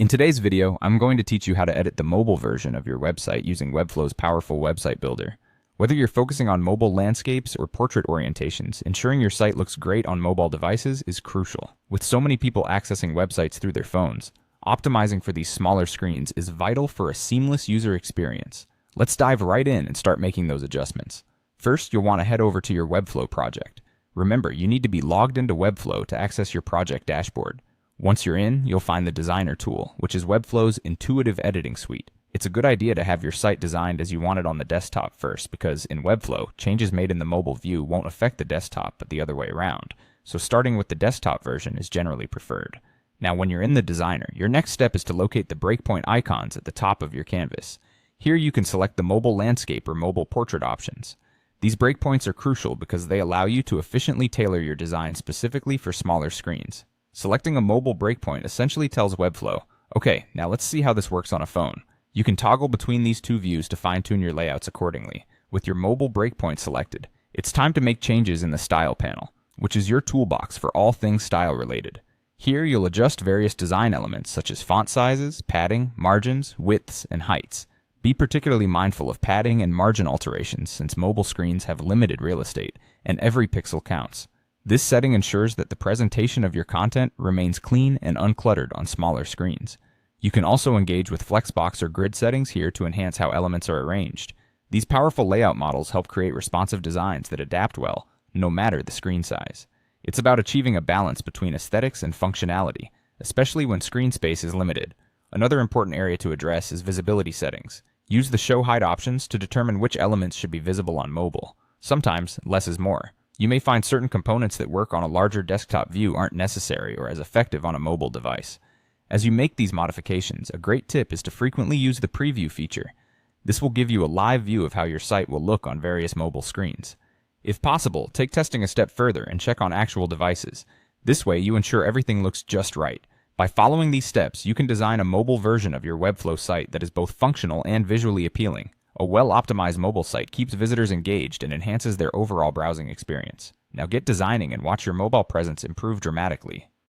In today's video, I'm going to teach you how to edit the mobile version of your website using Webflow's powerful website builder. Whether you're focusing on mobile landscapes or portrait orientations, ensuring your site looks great on mobile devices is crucial. With so many people accessing websites through their phones, optimizing for these smaller screens is vital for a seamless user experience. Let's dive right in and start making those adjustments. First, you'll want to head over to your Webflow project. Remember, you need to be logged into Webflow to access your project dashboard. Once you're in, you'll find the Designer tool, which is Webflow's intuitive editing suite. It's a good idea to have your site designed as you want it on the desktop first, because in Webflow, changes made in the mobile view won't affect the desktop, but the other way around. So starting with the desktop version is generally preferred. Now, when you're in the Designer, your next step is to locate the breakpoint icons at the top of your canvas. Here you can select the mobile landscape or mobile portrait options. These breakpoints are crucial because they allow you to efficiently tailor your design specifically for smaller screens. Selecting a mobile breakpoint essentially tells Webflow, okay, now let's see how this works on a phone. You can toggle between these two views to fine-tune your layouts accordingly. With your mobile breakpoint selected, it's time to make changes in the Style panel, which is your toolbox for all things style related. Here you'll adjust various design elements such as font sizes, padding, margins, widths, and heights. Be particularly mindful of padding and margin alterations since mobile screens have limited real estate, and every pixel counts. This setting ensures that the presentation of your content remains clean and uncluttered on smaller screens. You can also engage with flexbox or grid settings here to enhance how elements are arranged. These powerful layout models help create responsive designs that adapt well, no matter the screen size. It's about achieving a balance between aesthetics and functionality, especially when screen space is limited. Another important area to address is visibility settings. Use the show hide options to determine which elements should be visible on mobile. Sometimes, less is more. You may find certain components that work on a larger desktop view aren't necessary or as effective on a mobile device. As you make these modifications, a great tip is to frequently use the preview feature. This will give you a live view of how your site will look on various mobile screens. If possible, take testing a step further and check on actual devices. This way, you ensure everything looks just right. By following these steps, you can design a mobile version of your Webflow site that is both functional and visually appealing. A well-optimized mobile site keeps visitors engaged and enhances their overall browsing experience. Now get designing and watch your mobile presence improve dramatically.